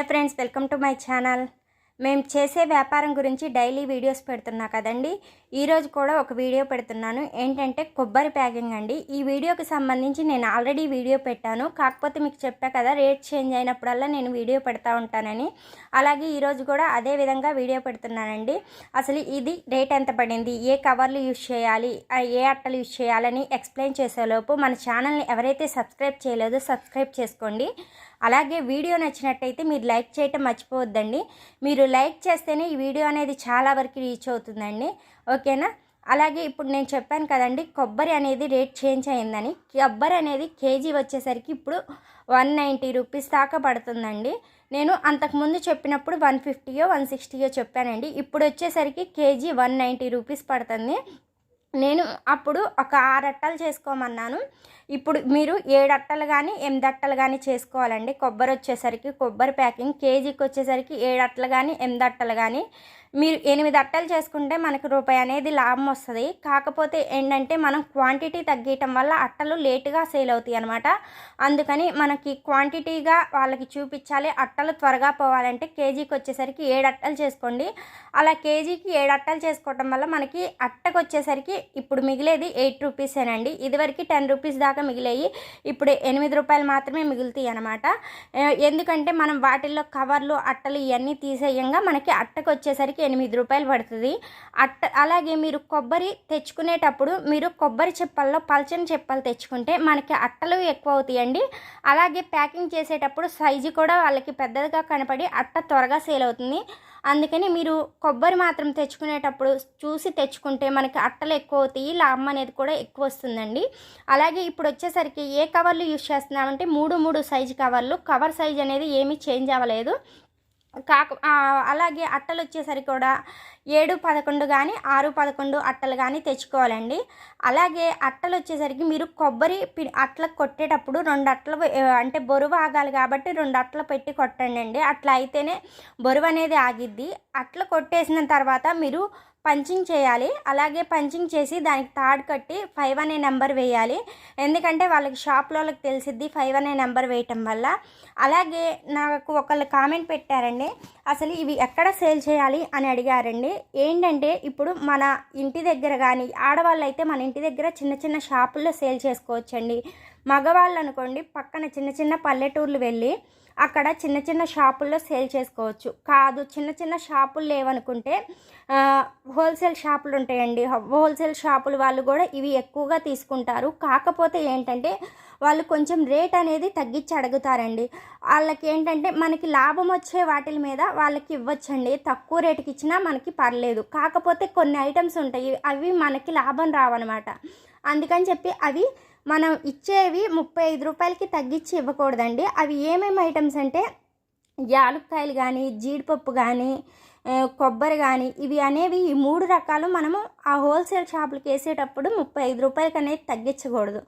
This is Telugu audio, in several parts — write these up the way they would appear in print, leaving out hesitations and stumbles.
Hi friends, welcome to my channel. మేము చేసే వ్యాపారం గురించి డైలీ వీడియోస్ పెడుతున్నా కదండి. ఈరోజు కూడా ఒక వీడియో పెడుతున్నాను. ఏంటంటే కొబ్బరి ప్యాకింగ్ అండి. ఈ వీడియోకి సంబంధించి నేను ఆల్రెడీ వీడియో పెట్టాను. కాకపోతే మీకు చెప్పా కదా, రేట్ చేంజ్ అయినప్పుడల్లా నేను వీడియో పెడతా ఉంటానని. అలాగే ఈరోజు కూడా అదే విధంగా వీడియో పెడుతున్నానండి. అసలు ఇది రేట్ ఎంత పడింది, ఏ కవర్లు యూజ్ చేయాలి, ఏ అట్టలు యూజ్ చేయాలని ఎక్స్ప్లెయిన్ చేసేలోపు మన ఛానల్ని ఎవరైతే సబ్స్క్రైబ్ చేయలేదో సబ్స్క్రైబ్ చేసుకోండి. అలాగే వీడియో నచ్చినట్టయితే మీరు లైక్ చేయటం మర్చిపోవద్దండి. మీరు లైక్ చేస్తేనే ఈ వీడియో అనేది చాలా వరకు రీచ్ అవుతుందండి. ఓకేనా? అలాగే ఇప్పుడు నేను చెప్పాను కదండి, కొబ్బరి అనేది రేట్ చేంజ్ అయిందని. కొబ్బరి అనేది కేజీ వచ్చేసరికి ఇప్పుడు 190 రూపీస్ దాకా పడుతుందండి. నేను అంతకుముందు చెప్పినప్పుడు 150యో 160యో చెప్పానండి. ఇప్పుడు వచ్చేసరికి కేజీ 190 రూపీస్ పడుతుంది. నేను అప్పుడు ఒక 6 అట్టలు చేసుకోమన్నాను. ఇప్పుడు మీరు 7 అట్టలు కానీ 8 అట్టలు కానీ చేసుకోవాలండి. కొబ్బరి వచ్చేసరికి కొబ్బరి ప్యాకింగ్ కేజీకి వచ్చేసరికి 7 అట్టలు కానీ 8 అట్టలు కానీ మీరు 8 అట్టలు చేసుకుంటే మనకు రూపాయి అనేది లాభం వస్తుంది. కాకపోతే ఏంటంటే మనం క్వాంటిటీ తగ్గటం వల్ల అట్టలు లేటుగా సేల్ అవుతాయి అనమాట. అందుకని మనకి క్వాంటిటీగా వాళ్ళకి చూపించాలి. అట్టలు త్వరగా పోవాలంటే కేజీకి వచ్చేసరికి 7 అట్టలు చేసుకోండి. అలా కేజీకి 7 అట్టలు చేసుకోవటం వల్ల మనకి అట్టకు వచ్చేసరికి ఇప్పుడు మిగిలేది 8 రూపీసేనండి. ఇదివరకు 10 రూపీస్ దాకా మిగిలేయి, ఇప్పుడు 8 రూపాయలు మాత్రమే మిగులుతాయి అనమాట. ఎందుకంటే మనం వాటిల్లో కవర్లు అట్టలు ఇవన్నీ తీసేయంగా మనకి అట్టకు వచ్చేసరికి 8 రూపాయలు పడుతుంది. అలాగే మీరు కొబ్బరి తెచ్చుకునేటప్పుడు మీరు కొబ్బరి చెప్పల్లో పల్చని చెప్పలు తెచ్చుకుంటే మనకి అట్టలు ఎక్కువ అవుతాయండి. అలాగే ప్యాకింగ్ చేసేటప్పుడు సైజు కూడా వాళ్ళకి పెద్దదిగా కనపడి అట్ట త్వరగా సేల్ అవుతుంది. అందుకని మీరు కొబ్బరి మాత్రం తెచ్చుకునేటప్పుడు చూసి తెచ్చుకుంటే మనకి అట్టలు ఎక్కువ అవుతాయి, లాభం అనేది కూడా ఎక్కువ వస్తుందండి. అలాగే ఇప్పుడు వచ్చేసరికి ఏ కవర్లు యూజ్ చేస్తున్నామంటే 3 సైజు కవర్లు. కవర్ సైజ్ అనేది ఏమీ చేంజ్ అవ్వలేదు. అలాగే అట్టలు వచ్చేసరికి కూడా 7, 11 కానీ 6, 11 అట్టలు కానీ తెచ్చుకోవాలండి. అలాగే అట్టలు వచ్చేసరికి మీరు కొబ్బరి అట్లకు కొట్టేటప్పుడు 2 అట్టలు అంటే బరువు ఆగాలి కాబట్టి 2 అట్టలు పెట్టి కొట్టండి. అట్లా అయితేనే బరువు అనేది ఆగిద్ది. అట్లు కొట్టేసిన తర్వాత మీరు పంచింగ్ చేయాలి. అలాగే పంచింగ్ చేసి దానికి తాడు కట్టి 5 అనే నెంబర్ వేయాలి. ఎందుకంటే వాళ్ళకి షాప్లో వాళ్ళకి తెలిసిద్ది 5 అనే నెంబర్ వేయటం వల్ల. అలాగే నాకు ఒకళ్ళు కామెంట్ పెట్టారండి, అసలు ఇవి ఎక్కడ సేల్ చేయాలి అని అడిగారండి. ఏంటంటే ఇప్పుడు మన ఇంటి దగ్గర కానీ ఆడవాళ్ళు అయితే మన ఇంటి దగ్గర చిన్న చిన్న షాపుల్లో సేల్ చేసుకోవచ్చండి. మగవాళ్ళు అనుకోండి పక్కన చిన్న చిన్న పల్లెటూర్లు వెళ్ళి అక్కడ చిన్న చిన్న షాపుల్లో సేల్ చేసుకోవచ్చు. కాదు చిన్న చిన్న షాపులు లేవనుకుంటే హోల్సేల్ షాపులు ఉంటాయండి. హోల్సేల్ షాపులు వాళ్ళు కూడా ఇవి ఎక్కువగా తీసుకుంటారు. కాకపోతే ఏంటంటే వాళ్ళు కొంచెం రేట్ అనేది తగ్గించి అడుగుతారండి. వాళ్ళకి ఏంటంటే మనకి లాభం వచ్చే వాటి మీద వాళ్ళకి ఇవ్వచ్చండి. తక్కువ రేటుకి ఇచ్చినా మనకి పర్లేదు. కాకపోతే కొన్ని ఐటమ్స్ ఉంటాయి, అవి మనకి లాభం రావన్నమాట. అందుకని చెప్పి అవి మనం ఇచ్చేవి 35 రూపాయలకి తగ్గించి ఇవ్వకూడదండి. అవి ఏమేమి ఐటమ్స్ అంటే యాలుక్కాయలు కానీ, జీడిపప్పు కానీ, కొబ్బరి కానీ, ఇవి అనేవి ఈ 3 రకాలు మనము ఆ హోల్సేల్ షాపులకి వేసేటప్పుడు 35 రూపాయలకి అనేది తగ్గించకూడదు.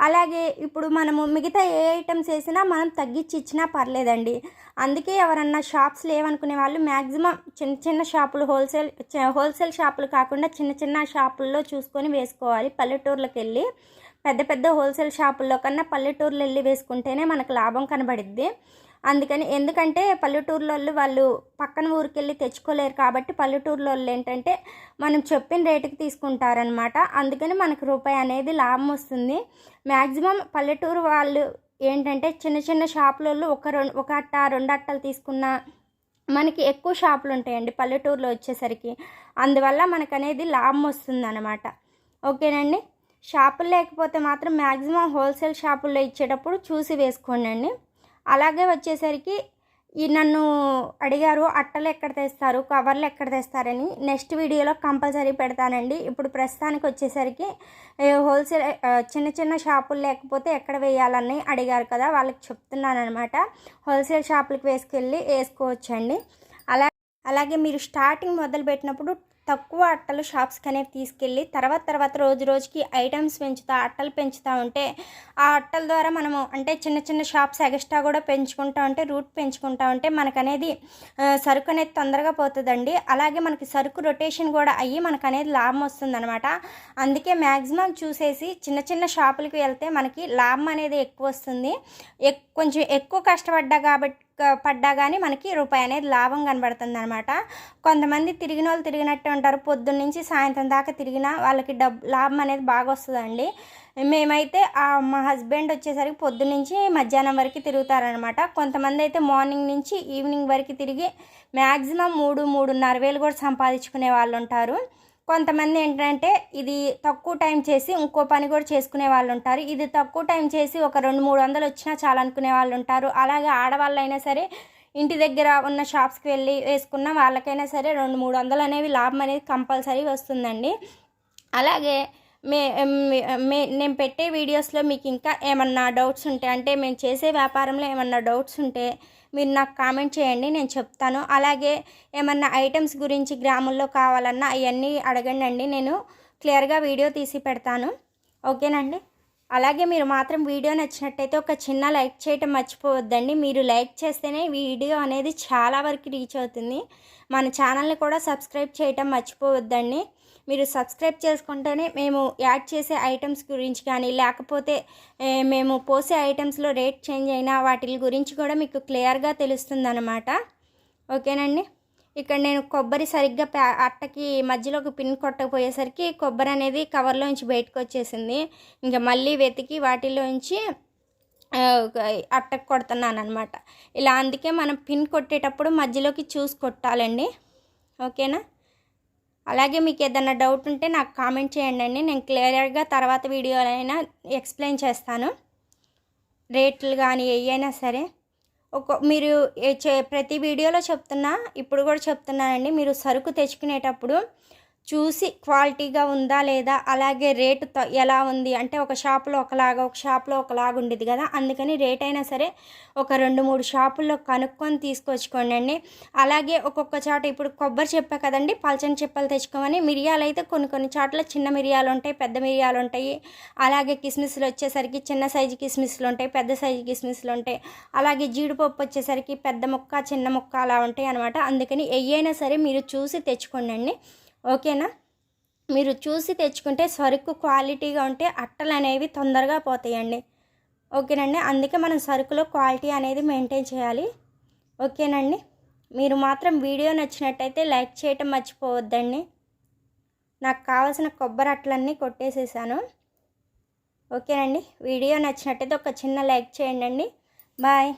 అలాగే ఇప్పుడు మనము మిగతా ఏ ఐటమ్స్ వేసినా మనం తగ్గించి ఇచ్చినా పర్లేదండి. అందుకే ఎవరన్నా షాప్స్ లేవనుకునే వాళ్ళు మ్యాక్సిమం చిన్న చిన్న షాపులు హోల్సేల్ షాపులు కాకుండా చిన్న చిన్న షాపుల్లో చూసుకొని వేసుకోవాలి. పల్లెటూర్లకు వెళ్ళి పెద్ద పెద్ద హోల్సేల్ షాపుల్లో కన్నా పల్లెటూర్లు వెళ్ళి వేసుకుంటేనే మనకు లాభం కనబడిద్ది. ఎందుకంటే పల్లెటూర్లో వాళ్ళు పక్కన ఊరికి వెళ్ళి తెచ్చుకోలేరు కాబట్టి పల్లెటూర్లో ఏంటంటే మనం చెప్పిన రేటుకి తీసుకుంటారనమాట. అందుకని మనకు రూపాయి అనేది లాభం వస్తుంది. మ్యాక్సిమం పల్లెటూరు వాళ్ళు ఏంటంటే చిన్న చిన్న షాపులలో ఒక అట్ట 2 అట్టలు తీసుకున్న మనకి ఎక్కువ షాపులు ఉంటాయండి పల్లెటూరులో వచ్చేసరికి. అందువల్ల మనకు అనేది లాభం వస్తుంది అన్నమాట. ఓకేనండి. షాపులు లేకపోతే మాత్రం మ్యాక్సిమం హోల్సేల్ షాపుల్లో ఇచ్చేటప్పుడు చూసి వేసుకోండి. అలాగే వచ్చేసరికి నన్ను అడిగారు అట్టలు ఎక్కడ తెస్తారు, కవర్లు ఎక్కడ తెస్తారని. నెక్స్ట్ వీడియోలో కంపల్సరీ పెడతానండి. ఇప్పుడు ప్రస్తుతానికి వచ్చేసరికి హోల్సేల్ చిన్న చిన్న షాపులు లేకపోతే ఎక్కడ వేయాలని అడిగారు కదా, వాళ్ళకి చెప్తున్నాను అనమాట. హోల్సేల్ షాపులకు వేసుకోవచ్చండి. అలాగే మీరు స్టార్టింగ్ మొదలు పెట్టినప్పుడు తక్కువ అట్టలు షాప్స్కి అనేవి తీసుకెళ్ళి తర్వాత రోజుకి ఐటమ్స్ అట్టలు పెంచుతూ ఉంటే ఆ అట్టల ద్వారా మనము అంటే చిన్న చిన్న షాప్స్ ఎక్స్ట్రా కూడా పెంచుకుంటూ ఉంటే రూట్ పెంచుకుంటూ ఉంటే మనకు అనేది సరుకు అనేది తొందరగా పోతుందండి. అలాగే మనకి సరుకు రొటేషన్ కూడా అయ్యి మనకు అనేది లాభం వస్తుందన్నమాట. అందుకే మ్యాక్సిమం చూసేసి చిన్న చిన్న షాపులకి వెళ్తే మనకి లాభం అనేది ఎక్కువ వస్తుంది. కొంచెం ఎక్కువ కష్టపడ్డా కాబట్టి పడ్డా కానీ మనకి రూపాయి అనేది లాభం కనబడుతుంది అనమాట. కొంతమంది తిరిగిన వాళ్ళు తిరిగినట్టే ఉంటారు. పొద్దున్న నుంచి సాయంత్రం దాకా తిరిగినా వాళ్ళకి లాభం అనేది బాగా వస్తుందండి. మేమైతే మా హస్బెండ్ వచ్చేసరికి పొద్దున్న నుంచి మధ్యాహ్నం వరకు తిరుగుతారనమాట. కొంతమంది అయితే మార్నింగ్ నుంచి ఈవినింగ్ వరకు తిరిగి మ్యాక్సిమం 3-3.5 వేలు కూడా సంపాదించుకునే వాళ్ళు ఉంటారు. కొంతమంది ఏంటంటే ఇది తక్కువ టైం చేసి ఇంకో పని కూడా చేసుకునే వాళ్ళు ఉంటారు. ఇది తక్కువ టైం చేసి ఒక 200-300 వచ్చినా చాలా అనుకునే వాళ్ళు ఉంటారు. అలాగే ఆడవాళ్ళైనా సరే ఇంటి దగ్గర ఉన్న షాప్స్కి వెళ్ళి వేసుకున్న వాళ్ళకైనా సరే 200-300 అనేవి లాభం అనేది కంపల్సరీ వస్తుందండి. అలాగే నేను పెట్టే వీడియోస్లో మీకు ఇంకా ఏమన్నా డౌట్స్ ఉంటే, అంటే మేము చేసే వ్యాపారంలో ఏమన్నా డౌట్స్ ఉంటే మీరు నాకు కామెంట్ చేయండి, నేను చెప్తాను. అలాగే ఏమన్నా ఐటమ్స్ గురించి గ్రాముల్లో కావాలన్నా అవన్నీ అడగండి, నేను క్లియర్గా వీడియో తీసి పెడతాను. ఓకేనండి. అలాగే మీరు మాత్రం వీడియో నచ్చినట్టయితే ఒక చిన్న లైక్ చేయటం మర్చిపోవద్దండి. మీరు లైక్ చేస్తేనే వీడియో అనేది చాలా వరకు రీచ్ అవుతుంది. మన ఛానల్ని కూడా సబ్స్క్రైబ్ చేయటం మర్చిపోవద్దండి. మీరు సబ్స్క్రైబ్ చేసుకుంటేనే మేము యాడ్ చేసే ఐటమ్స్ గురించి కానీ, లేకపోతే మేము పోసే ఐటమ్స్లో రేట్ చేంజ్ అయినా వాటి గురించి కూడా మీకు క్లియర్గా తెలుస్తుందన్నమాట. ఓకేనండి. ఇక్కడ నేను కొబ్బరి సరిగ్గా అట్టకి మధ్యలోకి పిన్ కొట్టకపోయేసరికి కొబ్బరి అనేది కవర్లోంచి బయటకు వచ్చేసింది. ఇంకా మళ్ళీ వెతికి వాటిలోంచి అట్టకు కొడుతున్నాను అనమాట. ఇలా అందుకే మనం పిన్ కొట్టేటప్పుడు మధ్యలోకి చూసి కొట్టాలండి. ఓకేనా. అలాగే మీకు ఏదైనా డౌట్ ఉంటే నాకు కామెంట్ చేయండి, నేను క్లియర్గా తర్వాత వీడియోలో అయినా ఎక్స్ప్లెయిన్ చేస్తాను. రేట్లు కానీ ఏవైనా సరే మీరు ప్రతి వీడియోలో చెప్తున్నా, ఇప్పుడు కూడా చెప్తున్నానండి. మీరు సరుకు తెచ్చుకునేటప్పుడు చూసి క్వాలిటీగా ఉందా లేదా, అలాగే రేటు ఎలా ఉంది అంటే ఒక షాపులో ఒకలాగా ఒక షాపులో ఒకలాగా ఉండేది కదా. అందుకని రేట్ అయినా సరే ఒక 2-3 షాపుల్లో కనుక్కొని తీసుకొచ్చుకోండి. అలాగే ఒక్కొక్క చోట ఇప్పుడు కొబ్బరి చెప్పా కదండి, పల్చని చెప్పలు తెచ్చుకోమని. మిరియాలు అయితే కొన్ని చోట్ల చిన్న మిరియాలు ఉంటాయి, పెద్ద మిరియాలు ఉంటాయి. అలాగే కిస్మిస్లు వచ్చేసరికి చిన్న సైజు కిస్మిస్లు ఉంటాయి, పెద్ద సైజు కిస్మిస్లు ఉంటాయి. అలాగే జీడిపప్పు వచ్చేసరికి పెద్ద ముక్క చిన్న ముక్క అలా ఉంటాయి అనమాట. అందుకని ఏయైనా సరే మీరు చూసి తెచ్చుకోండి. ఓకేనా. మీరు చూసి తెచ్చుకుంటే సరుకు క్వాలిటీగా ఉంటే అట్టలు అనేవి తొందరగా పోతాయండి. ఓకేనండి. అందుకే మనం సరుకులో క్వాలిటీ అనేది మెయింటైన్ చేయాలి. ఓకేనండి. మీరు మాత్రం వీడియో నచ్చినట్టయితే లైక్ చేయటం మర్చిపోవద్దండి. నాకు కావాల్సిన కొబ్బరి అట్లన్నీ కొట్టేసేసాను. ఓకేనండి. వీడియో నచ్చినట్టయితే ఒక చిన్న లైక్ చేయండి. బాయ్.